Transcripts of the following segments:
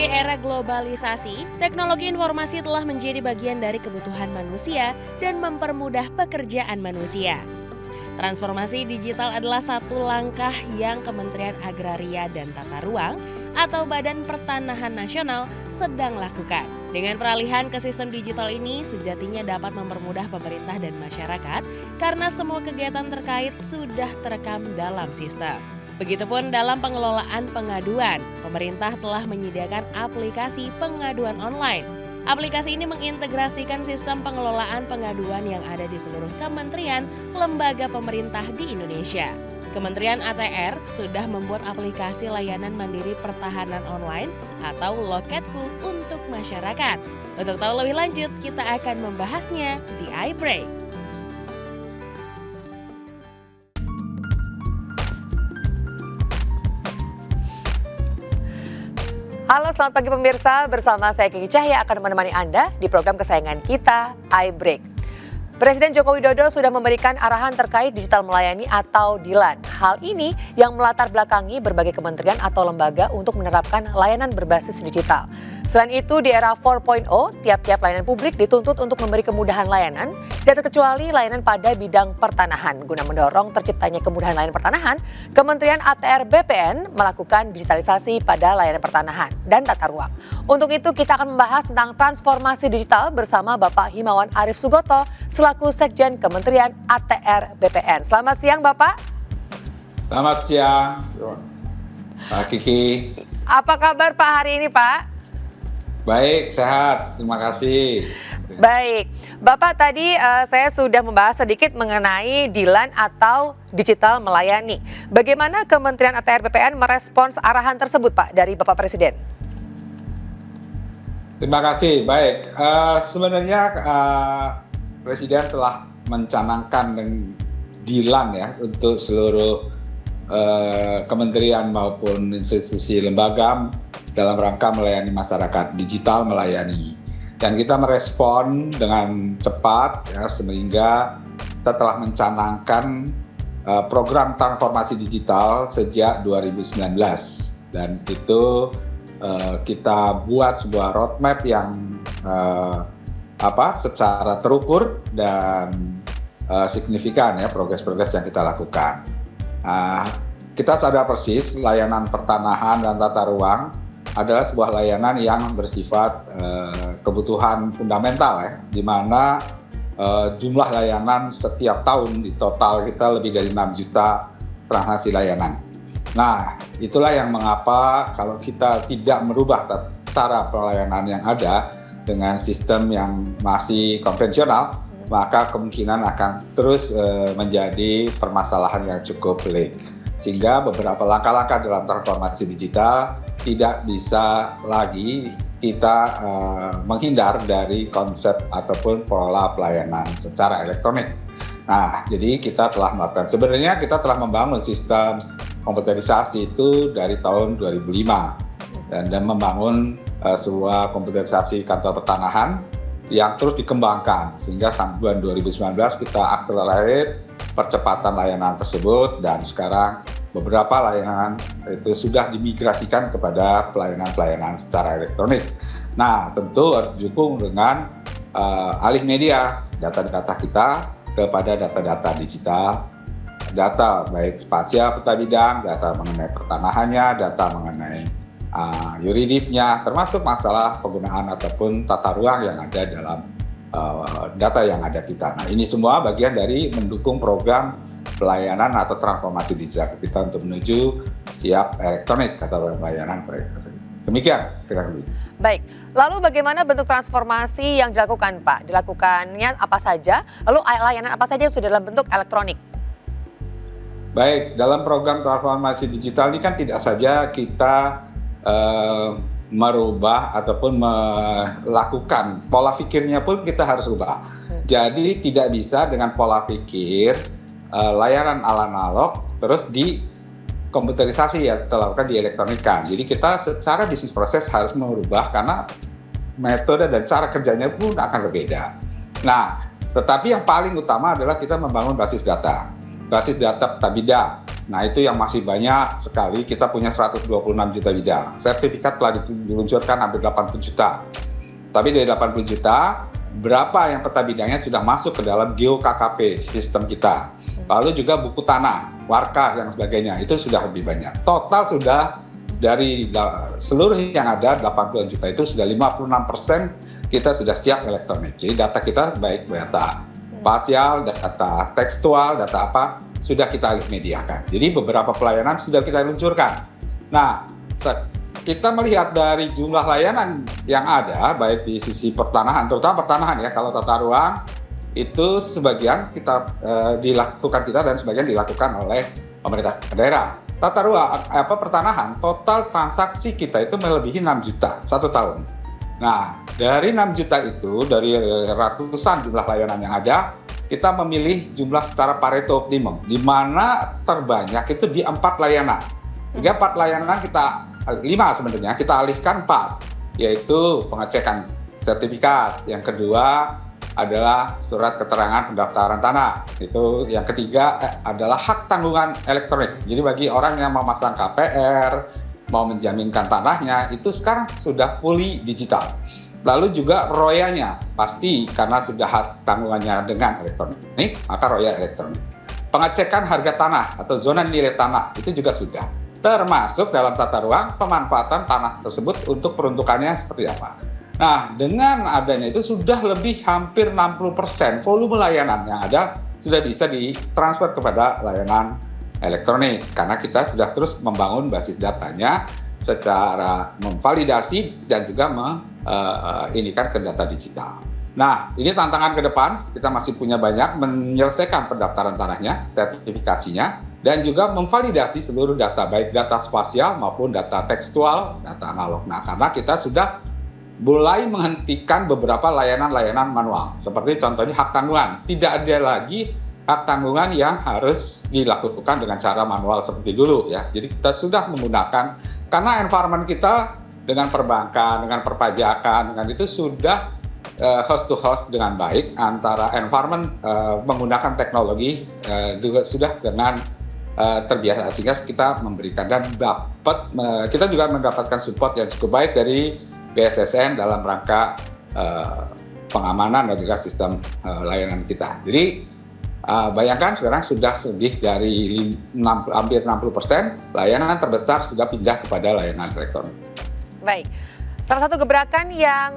Di era globalisasi, teknologi informasi telah menjadi bagian dari kebutuhan manusia dan mempermudah pekerjaan manusia. Transformasi digital adalah satu langkah yang Kementerian Agraria dan Tata Ruang atau Badan Pertanahan Nasional sedang lakukan. Dengan peralihan ke sistem digital ini, sejatinya dapat mempermudah pemerintah dan masyarakat karena semua kegiatan terkait sudah terekam dalam sistem. Begitupun dalam pengelolaan pengaduan, pemerintah telah menyediakan aplikasi pengaduan online. Aplikasi ini mengintegrasikan sistem pengelolaan pengaduan yang ada di seluruh kementerian, lembaga pemerintah di Indonesia. Kementerian ATR sudah membuat aplikasi layanan mandiri pertahanan online atau Loketku untuk masyarakat. Untuk tahu lebih lanjut, kita akan membahasnya di iBreak. Halo, selamat pagi pemirsa. Bersama saya Kiki Cahya akan menemani Anda di program kesayangan kita, iBreak. Presiden Joko Widodo sudah memberikan arahan terkait digital melayani atau DILAN. Hal ini yang melatar belakangi berbagai kementerian atau lembaga untuk menerapkan layanan berbasis digital. Selain itu, di era 4.0, tiap-tiap layanan publik dituntut untuk memberi kemudahan layanan, tidak terkecuali layanan pada bidang pertanahan. Guna mendorong terciptanya kemudahan layanan pertanahan, Kementerian ATR BPN melakukan digitalisasi pada layanan pertanahan dan tata ruang. Untuk itu, kita akan membahas tentang transformasi digital bersama Bapak Himawan Arif Sugoto, selaku Sekjen Kementerian ATR BPN. Selamat siang, Bapak. Selamat siang, Pak Kiki. Apa kabar Pak hari ini, Pak? Baik, sehat. Terima kasih. Baik, Bapak tadi saya sudah membahas sedikit mengenai DILAN atau digital melayani. Bagaimana Kementerian ATR BPN merespons arahan tersebut, Pak, dari Bapak Presiden? Terima kasih. Baik, sebenarnya Presiden telah mencanangkan DILAN ya untuk seluruh kementerian maupun institusi lembaga dalam rangka melayani masyarakat, digital melayani. Dan kita merespon dengan cepat ya, sehingga kita telah mencanangkan program transformasi digital sejak 2019. Dan itu kita buat sebuah roadmap yang secara terukur dan signifikan ya progres-progres yang kita lakukan. Kita sadar persis layanan pertanahan dan tata ruang adalah sebuah layanan yang bersifat kebutuhan fundamental ya, di mana jumlah layanan setiap tahun di total kita lebih dari 6 juta transaksi layanan. Nah, itulah yang mengapa kalau kita tidak merubah cara pelayanan yang ada dengan sistem yang masih konvensional, maka kemungkinan akan terus menjadi permasalahan yang cukup pelik. Sehingga beberapa langkah-langkah dalam transformasi digital tidak bisa lagi kita menghindar dari konsep ataupun pola pelayanan secara elektronik. Nah, jadi kita telah melakukan, sebenarnya kita telah membangun sistem komputerisasi itu dari tahun 2005 dan membangun sebuah komputerisasi kantor pertanahan yang terus dikembangkan sehingga sampai 2019 kita accelerate percepatan layanan tersebut dan sekarang beberapa layanan itu sudah dimigrasikan kepada pelayanan-pelayanan secara elektronik. Nah, tentu harus didukung dengan alih media data-data kita kepada data-data digital, data baik spasial peta bidang, data mengenai pertanahannya, data mengenai yuridisnya, termasuk masalah penggunaan ataupun tata ruang yang ada dalam data yang ada kita. Nah, ini semua bagian dari mendukung program pelayanan atau transformasi digital kita untuk menuju siap elektronik atau pelayanan elektronik. Demikian kira-kira. Baik, lalu bagaimana bentuk transformasi yang dilakukan, Pak? Dilakukannya apa saja? Lalu layanan apa saja yang sudah dalam bentuk elektronik? Baik, dalam program transformasi digital ini kan tidak saja kita merubah ataupun melakukan pola pikirnya pun kita harus ubah. Jadi tidak bisa dengan pola pikir layanan analog terus di komputerisasi ya dilakukan di elektronika. Jadi kita secara bisnis proses harus merubah karena metode dan cara kerjanya pun akan berbeda. Nah, tetapi yang paling utama adalah kita membangun basis data peta bidang Nah, itu yang masih banyak sekali. Kita punya 126 juta bidang. Sertifikat telah diluncurkan hampir 80 juta. Tapi dari 80 juta, berapa yang peta bidangnya sudah masuk ke dalam GeoKKP sistem kita. Lalu juga buku tanah, warka, dan sebagainya. Itu sudah lebih banyak. Total sudah dari seluruh yang ada 80 juta itu sudah 56% kita sudah siap elektronik. Jadi data kita baik data spasial, data tekstual, data apa, sudah kita alih mediakan. Jadi beberapa pelayanan sudah kita luncurkan. Nah, kita melihat dari jumlah layanan yang ada, baik di sisi pertanahan, terutama pertanahan ya, kalau tata ruang, itu sebagian kita dilakukan kita dan sebagian dilakukan oleh pemerintah daerah. Tata ruang, pertanahan, total transaksi kita itu melebihi 6 juta satu tahun. Nah, dari 6 juta itu, dari ratusan jumlah layanan yang ada, kita memilih jumlah secara Pareto optimum, di mana terbanyak itu di 4 layanan. Jadi 4 layanan kita, 5 sebenarnya, kita alihkan 4, yaitu pengecekan sertifikat, yang kedua adalah surat keterangan pendaftaran tanah, itu yang ketiga adalah hak tanggungan elektronik. Jadi bagi orang yang memasang KPR, mau menjaminkan tanahnya, itu sekarang sudah fully digital. Lalu juga royanya, pasti karena sudah hak tanggungannya dengan elektronik, maka roya elektronik. Pengecekan harga tanah atau zona nilai tanah, itu juga sudah. Termasuk dalam tata ruang, pemanfaatan tanah tersebut untuk peruntukannya seperti apa. Nah, dengan adanya itu sudah lebih hampir 60% volume layanan yang ada sudah bisa ditransfer kepada layanan elektronik. Karena kita sudah terus membangun basis datanya secara memvalidasi dan juga inikan ke data digital. Nah, ini tantangan ke depan, kita masih punya banyak menyelesaikan pendaftaran tanahnya, sertifikasinya, dan juga memvalidasi seluruh data, baik data spasial maupun data tekstual, data analog. Nah, karena kita sudah mulai menghentikan beberapa layanan-layanan manual, seperti contohnya hak tanggungan. Tidak ada lagi hak tanggungan yang harus dilakukan dengan cara manual seperti dulu ya. Jadi kita sudah menggunakan, karena environment kita dengan perbankan, dengan perpajakan, dengan itu sudah host to host dengan baik, antara environment menggunakan teknologi juga sudah dengan terbiasa, sehingga kita memberikan dan kita juga mendapatkan support yang cukup baik dari BSSN dalam rangka pengamanan dan juga sistem layanan kita. Jadi bayangkan sekarang sudah lebih dari hampir 60% layanan terbesar sudah pindah kepada layanan elektronik. Baik, salah satu gebrakan yang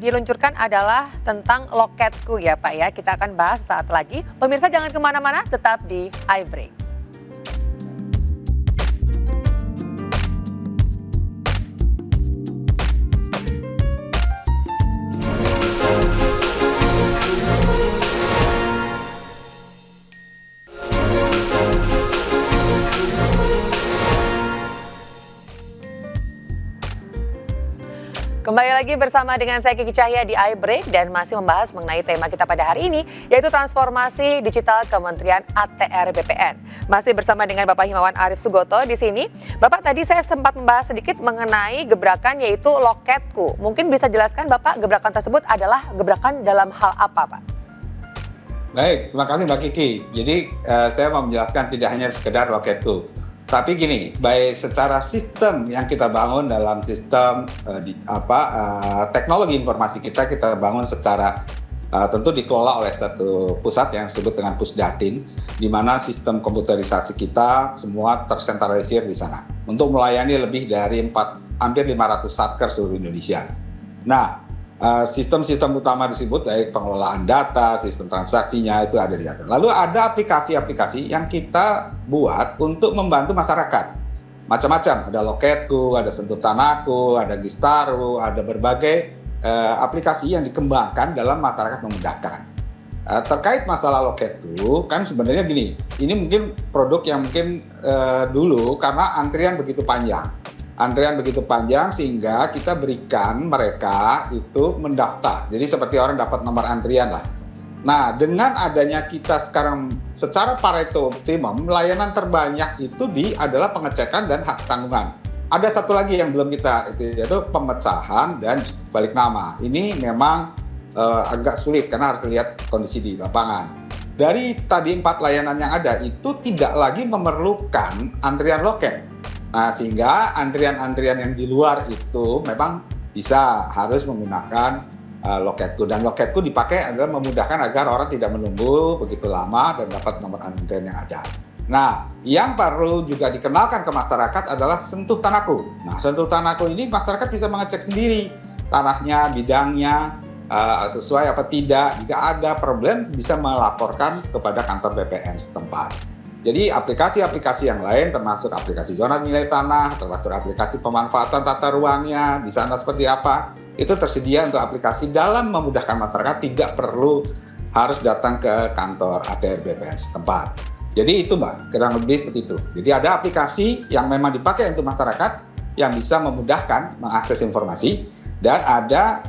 diluncurkan adalah tentang Loketku ya Pak ya. Kita akan bahas saat lagi. Pemirsa jangan kemana-mana, tetap di iBreak. Kembali lagi bersama dengan saya Kiki Cahya di iBreak dan masih membahas mengenai tema kita pada hari ini, yaitu transformasi digital Kementerian ATR BPN. Masih bersama dengan Bapak Himawan Arif Sugoto di sini. Bapak, tadi saya sempat membahas sedikit mengenai gebrakan yaitu Loketku. Mungkin bisa jelaskan Bapak, gebrakan tersebut adalah gebrakan dalam hal apa Pak? Baik, terima kasih Mbak Kiki. Jadi saya mau menjelaskan tidak hanya sekedar Loketku. Tapi gini, baik secara sistem yang kita bangun dalam sistem teknologi informasi kita bangun secara tentu dikelola oleh satu pusat yang disebut dengan Pusdatin, di mana sistem komputerisasi kita semua tersentralisir di sana untuk melayani lebih dari hampir 500 satker seluruh Indonesia. Nah, sistem-sistem utama disebut baik pengelolaan data, sistem transaksinya itu ada di sana. Lalu ada aplikasi-aplikasi yang kita buat untuk membantu masyarakat. Macam-macam, ada Loketku, ada Sentuh Tanahku, ada Gistaru, ada berbagai aplikasi yang dikembangkan dalam masyarakat memudahkan. Terkait masalah Loketku, kan sebenarnya gini, ini mungkin produk yang mungkin dulu karena antrian begitu panjang. Sehingga kita berikan mereka itu mendaftar. Jadi seperti orang dapat nomor antrian lah. Nah, dengan adanya kita sekarang secara Pareto optimum, layanan terbanyak itu adalah pengecekan dan hak tanggungan. Ada satu lagi yang belum kita, yaitu pemecahan dan balik nama. Ini memang agak sulit karena harus lihat kondisi di lapangan. dari tadi 4 layanan yang ada itu tidak lagi memerlukan antrian loket. Nah, sehingga antrian-antrian yang di luar itu memang harus menggunakan Loketku, dan Loketku dipakai adalah memudahkan agar orang tidak menunggu begitu lama dan dapat nomor antrian yang ada. Nah, yang perlu juga dikenalkan ke masyarakat adalah Sentuh Tanahku. Nah, Sentuh Tanahku ini masyarakat bisa mengecek sendiri tanahnya, bidangnya, sesuai apa tidak. Jika ada problem bisa melaporkan kepada kantor BPN setempat. Jadi aplikasi-aplikasi yang lain termasuk aplikasi zona nilai tanah, termasuk aplikasi pemanfaatan tata ruangnya, di sana seperti apa, itu tersedia untuk aplikasi dalam memudahkan masyarakat tidak perlu harus datang ke kantor ATR BPN setempat. Jadi itu Mbak, kurang lebih seperti itu. Jadi ada aplikasi yang memang dipakai untuk masyarakat yang bisa memudahkan mengakses informasi, dan ada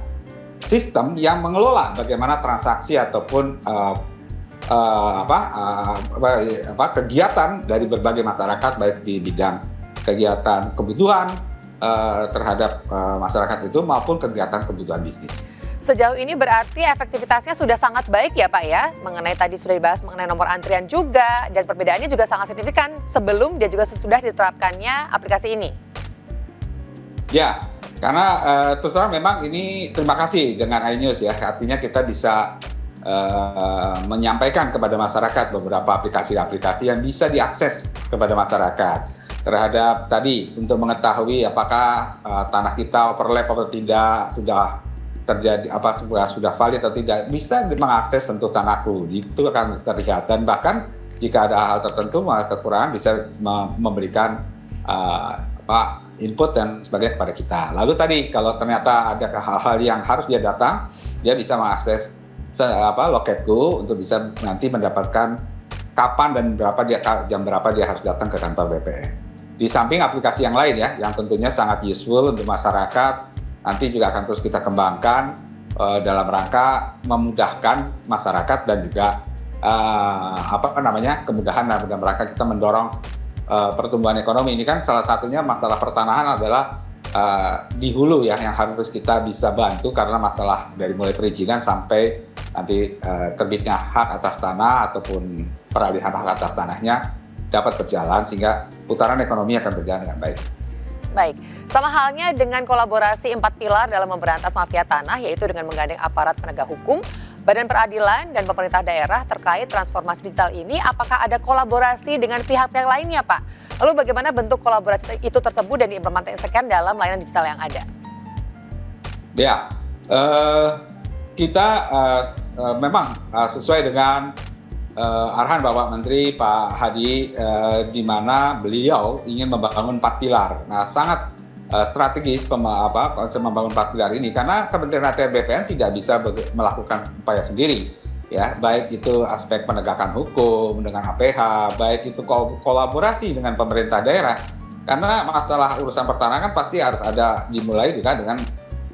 sistem yang mengelola bagaimana transaksi ataupun kegiatan dari berbagai masyarakat, baik di bidang kegiatan kebutuhan terhadap masyarakat itu maupun kegiatan kebutuhan bisnis. Sejauh ini berarti efektivitasnya sudah sangat baik ya Pak ya, mengenai tadi sudah dibahas mengenai nomor antrian juga, dan perbedaannya juga sangat signifikan sebelum dan juga sesudah diterapkannya aplikasi ini. Ya, karena terus terang memang ini terima kasih dengan iNews ya, artinya kita bisa menyampaikan kepada masyarakat beberapa aplikasi-aplikasi yang bisa diakses kepada masyarakat terhadap tadi untuk mengetahui apakah tanah kita overlap atau tidak, sudah terjadi sudah valid atau tidak, bisa mengakses Sentuh Tanahku, itu akan terlihat, dan bahkan jika ada hal tertentu kekurangan bisa memberikan input dan sebagainya kepada kita. Lalu tadi kalau ternyata ada hal-hal yang harus dia datang, dia bisa mengakses Loketku untuk bisa nanti mendapatkan kapan dan jam berapa dia harus datang ke kantor BPN. Di samping aplikasi yang lain ya, yang tentunya sangat useful untuk masyarakat, nanti juga akan terus kita kembangkan dalam rangka memudahkan masyarakat dan juga kemudahan dalam rangka kita mendorong pertumbuhan ekonomi. Ini kan salah satunya masalah pertanahan adalah di hulu ya, yang harus kita bisa bantu karena masalah dari mulai perizinan sampai nanti terbitnya hak atas tanah ataupun peralihan hak atas tanahnya dapat berjalan, sehingga putaran ekonomi akan berjalan dengan baik. Baik, sama halnya dengan kolaborasi 4 pilar dalam memberantas mafia tanah, yaitu dengan menggandeng aparat penegak hukum, badan peradilan, dan pemerintah daerah terkait transformasi digital ini, apakah ada kolaborasi dengan pihak-pihak lainnya Pak? Lalu bagaimana bentuk kolaborasi itu tersebut dan diimplementasikan dalam layanan digital yang ada? Ya, kita memang sesuai dengan arahan Bapak Menteri Pak Hadi, di mana beliau ingin membangun 4 pilar. Nah, sangat strategis konsep membangun 4 pilar ini, karena Kementerian ATR BPN tidak bisa melakukan upaya sendiri, ya, baik itu aspek penegakan hukum dengan APH, baik itu kolaborasi dengan pemerintah daerah, karena masalah urusan pertanahan pasti harus ada dimulai juga dengan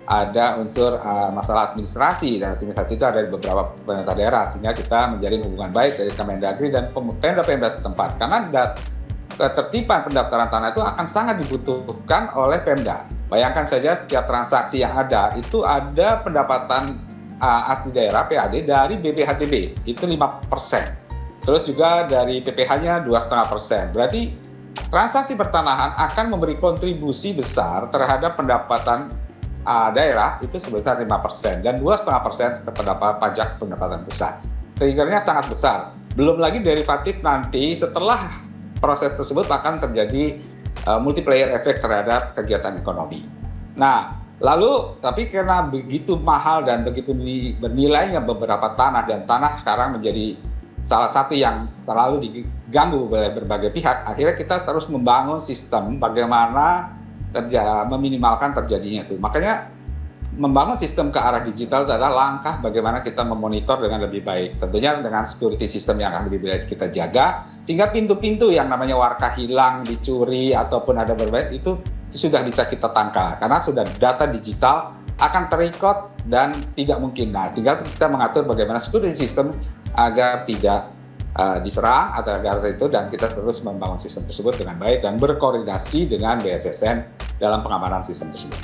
ada unsur masalah administrasi, dan administrasi itu ada di beberapa pemerintah daerah, sehingga kita menjalin hubungan baik dari Kemendagri dan Pemda setempat, karena ketertiban pendaftaran tanah itu akan sangat dibutuhkan oleh Pemda. Bayangkan saja setiap transaksi yang ada itu ada pendapatan asli daerah PAD dari BPHTB itu 5%, terus juga dari PPH-nya 2,5%. Berarti transaksi pertanahan akan memberi kontribusi besar terhadap pendapatan daerah itu sebesar 5% dan 2,5% terdapat pajak pendapatan pusat. Triggernya sangat besar. Belum lagi derivatif nanti setelah proses tersebut akan terjadi multiplier effect terhadap kegiatan ekonomi. Nah, lalu tapi karena begitu mahal dan begitu bernilainya beberapa tanah, dan tanah sekarang menjadi salah satu yang terlalu diganggu oleh berbagai pihak, akhirnya kita terus membangun sistem bagaimana meminimalkan terjadinya itu. Makanya membangun sistem ke arah digital adalah langkah bagaimana kita memonitor dengan lebih baik. Tentunya dengan security system yang akan lebih baik kita jaga, sehingga pintu-pintu yang namanya warka hilang, dicuri, ataupun ada berbagai itu sudah bisa kita tangkal. Karena sudah data digital akan terrecord dan tidak mungkin. Nah, tinggal kita mengatur bagaimana security system agar tidak diserang atau agar itu, dan kita terus membangun sistem tersebut dengan baik dan berkoordinasi dengan BSSN dalam pengamanan sistem tersebut.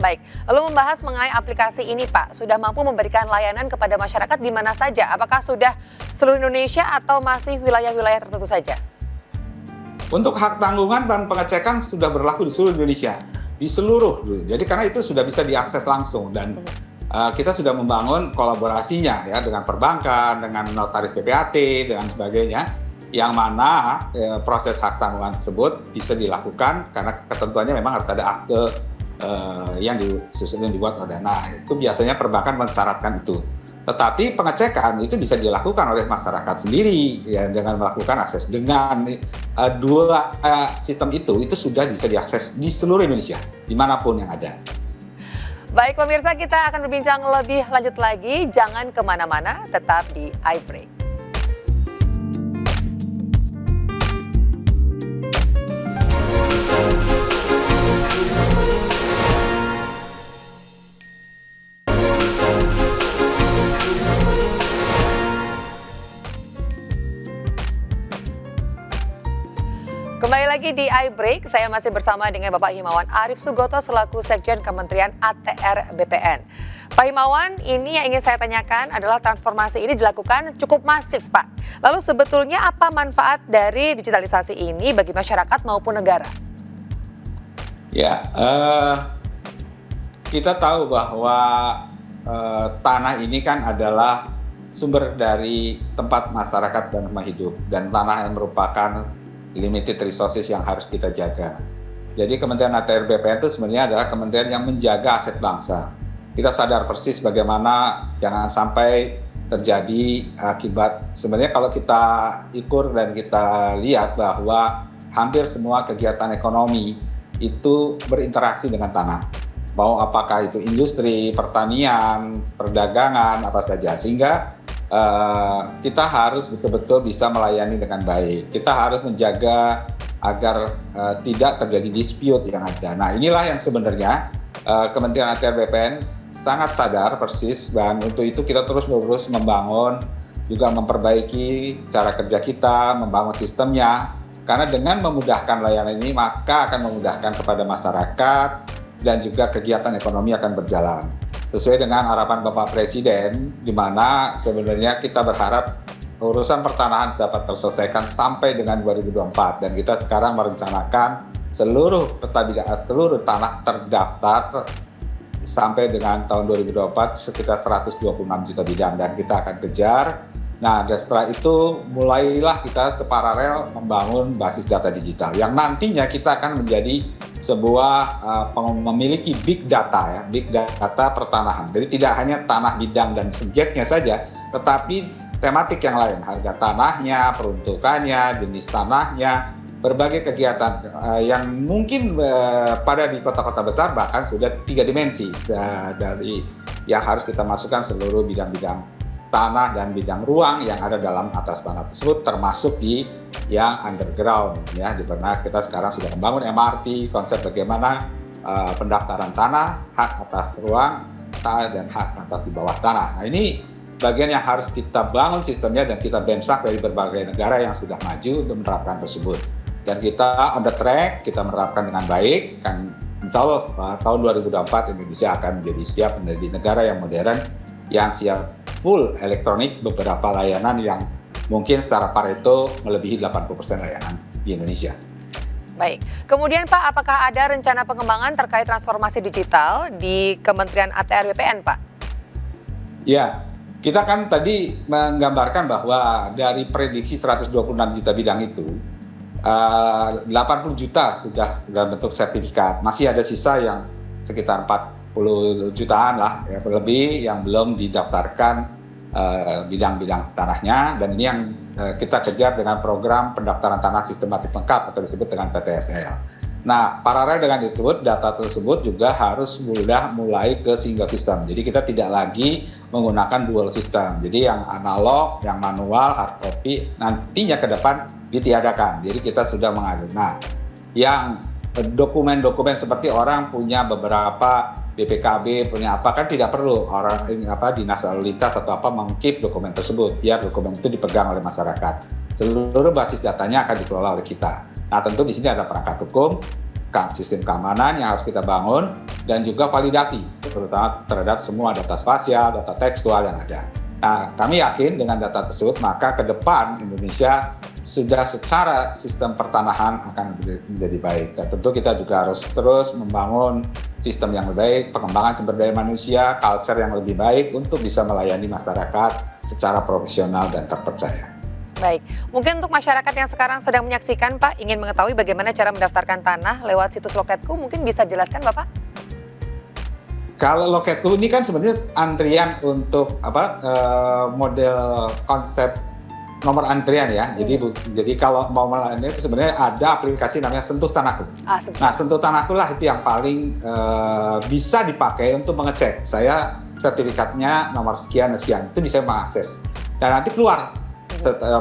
Baik, lalu membahas mengenai aplikasi ini Pak, sudah mampu memberikan layanan kepada masyarakat di mana saja? Apakah sudah seluruh Indonesia atau masih wilayah-wilayah tertentu saja? Untuk hak tanggungan dan pengecekan sudah berlaku di seluruh Indonesia, di seluruh. Jadi karena itu sudah bisa diakses langsung dan kita sudah membangun kolaborasinya ya dengan perbankan, dengan notaris PPAT, dengan sebagainya, yang mana proses hak tanggungan tersebut bisa dilakukan karena ketentuannya memang harus ada akte yang dibuat oleh Dana. Itu biasanya perbankan mensyaratkan itu. Tetapi pengecekan itu bisa dilakukan oleh masyarakat sendiri ya dengan melakukan akses dengan dua sistem itu sudah bisa diakses di seluruh Indonesia dimanapun yang ada. Baik pemirsa, kita akan berbincang lebih lanjut lagi. Jangan kemana-mana, tetap di iBreak. Kembali lagi di iBreak, saya masih bersama dengan Bapak Himawan Arif Sugoto selaku Sekjen Kementerian ATR BPN. Pak Himawan, ini yang ingin saya tanyakan adalah transformasi ini dilakukan cukup masif Pak. Lalu sebetulnya apa manfaat dari digitalisasi ini bagi masyarakat maupun negara? Ya, kita tahu bahwa tanah ini kan adalah sumber dari tempat masyarakat dan rumah hidup. Dan tanah yang merupakan limited resources yang harus kita jaga. Jadi Kementerian ATR BPN itu sebenarnya adalah kementerian yang menjaga aset bangsa. Kita sadar persis bagaimana jangan sampai terjadi akibat, sebenarnya kalau kita ukur dan kita lihat bahwa hampir semua kegiatan ekonomi itu berinteraksi dengan tanah. Mau apakah itu industri, pertanian, perdagangan, apa saja. Sehingga kita harus betul-betul bisa melayani dengan baik. Kita harus menjaga agar tidak terjadi dispute yang ada. Nah inilah yang sebenarnya Kementerian ATR BPN sangat sadar persis dan untuk itu kita terus-menerus membangun, juga memperbaiki cara kerja kita, membangun sistemnya. Karena dengan memudahkan layanan ini maka akan memudahkan kepada masyarakat dan juga kegiatan ekonomi akan berjalan. Sesuai dengan harapan Bapak Presiden, di mana sebenarnya kita berharap urusan pertanahan dapat terselesaikan sampai dengan 2024 dan kita sekarang merencanakan seluruh tanah terdaftar sampai dengan tahun 2024 sekitar 126 juta bidang dan kita akan kejar. Nah, dan setelah itu mulailah kita separalel membangun basis data digital yang nantinya kita akan menjadi sebuah memiliki big data ya, big data pertanahan. Jadi tidak hanya tanah bidang dan subjeknya saja, tetapi tematik yang lain, harga tanahnya, peruntukannya, jenis tanahnya, berbagai kegiatan yang mungkin pada di kota-kota besar bahkan sudah 3 dimensi dari yang harus kita masukkan seluruh bidang-bidang tanah dan bidang ruang yang ada dalam atas tanah tersebut, termasuk di yang underground ya, di mana kita sekarang sudah membangun MRT, konsep bagaimana pendaftaran tanah, hak atas ruang dan hak atas di bawah tanah. Nah ini bagian yang harus kita bangun sistemnya dan kita benchmark dari berbagai negara yang sudah maju untuk menerapkan tersebut. Dan kita on the track, kita menerapkan dengan baik, kan insya Allah tahun 2024 Indonesia akan menjadi siap menjadi negara yang modern, yang siap full elektronik, beberapa layanan yang mungkin secara Pareto melebihi 80% layanan di Indonesia. Baik, kemudian Pak, apakah ada rencana pengembangan terkait transformasi digital di Kementerian ATR BPN Pak? Ya, kita kan tadi menggambarkan bahwa dari prediksi 126 juta bidang itu, 80 juta sudah dalam bentuk sertifikat. Masih ada sisa yang sekitar 40 jutaan lah, ya, lebih yang belum didaftarkan bidang-bidang tanahnya. Dan ini yang kita kejar dengan program pendaftaran tanah sistematik lengkap atau disebut dengan PTSL. Nah, paralel dengan itu, data tersebut juga harus mulai ke single system. Jadi kita tidak lagi menggunakan dual system. Jadi yang analog, yang manual, hard copy, nantinya ke depan ditiadakan. Jadi kita sudah mengadu. Nah, yang dokumen-dokumen seperti orang punya beberapa BPKB, punya apa, kan tidak perlu orang dinas lalu lintas atau apa mengkeep dokumen tersebut, biar dokumen itu dipegang oleh masyarakat. Seluruh basis datanya akan dikelola oleh kita. Nah, tentu di sini ada perangkat hukum. sistem keamanan yang harus kita bangun, dan juga validasi, terutama terhadap semua data spasial, data tekstual yang ada. Nah, kami yakin dengan data tersebut, maka ke depan Indonesia sudah secara sistem pertanahan akan menjadi baik. Dan tentu kita juga harus terus membangun sistem yang lebih baik, pengembangan sumber daya manusia, culture yang lebih baik untuk bisa melayani masyarakat secara profesional dan terpercaya. Baik, mungkin untuk masyarakat yang sekarang sedang menyaksikan Pak, ingin mengetahui bagaimana cara mendaftarkan tanah lewat situs Loketku, mungkin bisa jelaskan Bapak? Kalau Loketku ini kan sebenarnya antrian untuk model konsep nomor antrian ya. Jadi kalau mau melayani itu sebenarnya ada aplikasi namanya Sentuh Tanahku. Nah, Sentuh Tanahku lah itu yang paling bisa dipakai untuk mengecek saya sertifikatnya nomor sekian itu bisa mengakses. Dan nanti keluar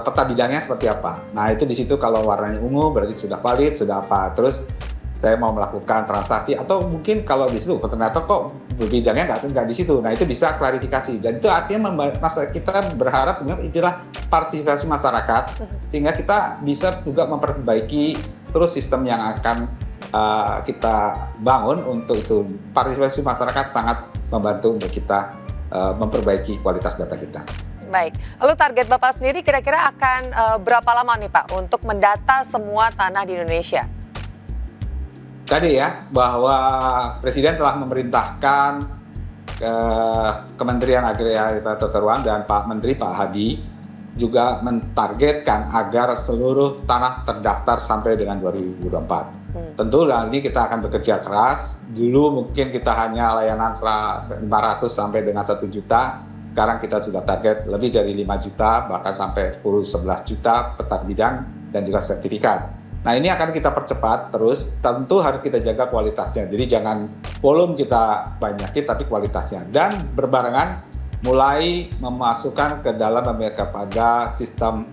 peta bidangnya seperti apa. Nah, itu di situ kalau warnanya ungu berarti sudah valid, sudah apa. Terus saya mau melakukan transaksi atau mungkin kalau di situ ternyata kok bidangnya nggak di situ. Nah, itu bisa klarifikasi. Dan itu artinya kita berharap sebenarnya itulah partisipasi masyarakat sehingga kita bisa juga memperbaiki terus sistem yang akan kita bangun untuk itu. Partisipasi masyarakat sangat membantu untuk kita memperbaiki kualitas data kita. Baik, lalu target Bapak sendiri kira-kira akan berapa lama nih Pak untuk mendata semua tanah di Indonesia? Tadi ya, bahwa Presiden telah memerintahkan ke Kementerian Agraria dan Tata Ruang dan Pak Menteri Pak Hadi juga mentargetkan agar seluruh tanah terdaftar sampai dengan 2024. Tentu nanti kita akan bekerja keras. Dulu mungkin kita hanya layanan 500 sampai dengan 1 juta. Sekarang kita sudah target lebih dari 5 juta, bahkan sampai 10-11 juta peta bidang dan juga sertifikat. Nah, ini akan kita percepat terus, tentu harus kita jaga kualitasnya. Jadi jangan volume kita banyakin, tapi kualitasnya. Dan berbarengan mulai memasukkan ke dalam kepada sistem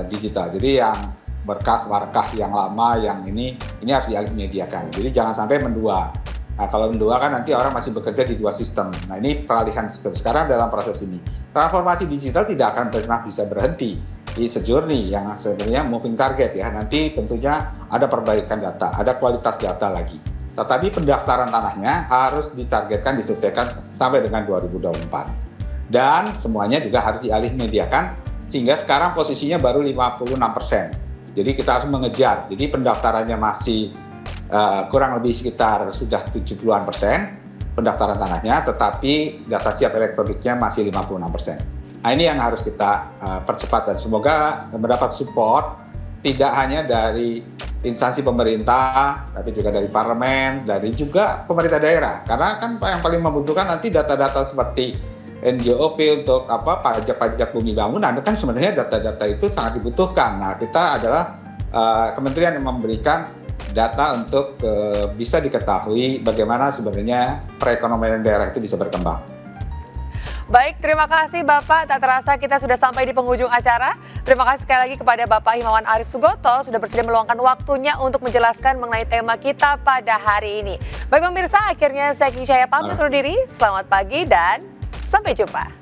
digital. Jadi yang berkas markah yang lama, yang ini harus dialihmedia-kan. Jadi jangan sampai mendua. Nah, kalau mendua kan nanti orang masih bekerja di 2 sistem. Nah, ini peralihan sistem. Sekarang dalam proses ini, transformasi digital tidak akan pernah bisa berhenti. Di journey yang sebenarnya moving target ya. Nanti tentunya ada perbaikan data, ada kualitas data lagi. Tetapi pendaftaran tanahnya harus ditargetkan diselesaikan sampai dengan 2024. Dan semuanya juga harus dialihmediakan sehingga sekarang posisinya baru 56%. Jadi kita harus mengejar. Jadi pendaftarannya masih kurang lebih sekitar sudah 70-an% pendaftaran tanahnya, tetapi data siap elektroniknya masih 56%. Nah, ini yang harus kita percepat dan semoga mendapat support tidak hanya dari instansi pemerintah, tapi juga dari parlemen, dari juga pemerintah daerah. Karena kan yang paling membutuhkan nanti data-data seperti NJOP untuk pajak-pajak bumi bangunan, itu kan sebenarnya data-data itu sangat dibutuhkan. Nah, kita adalah kementerian yang memberikan data untuk bisa diketahui bagaimana sebenarnya perekonomian daerah itu bisa berkembang. Baik, terima kasih Bapak. Tak terasa kita sudah sampai di penghujung acara. Terima kasih sekali lagi kepada Bapak Himawan Arif Sugoto sudah bersedia meluangkan waktunya untuk menjelaskan mengenai tema kita pada hari ini. Baik pemirsa, akhirnya saya Kiki Cahya pamit undur diri. Selamat pagi dan sampai jumpa.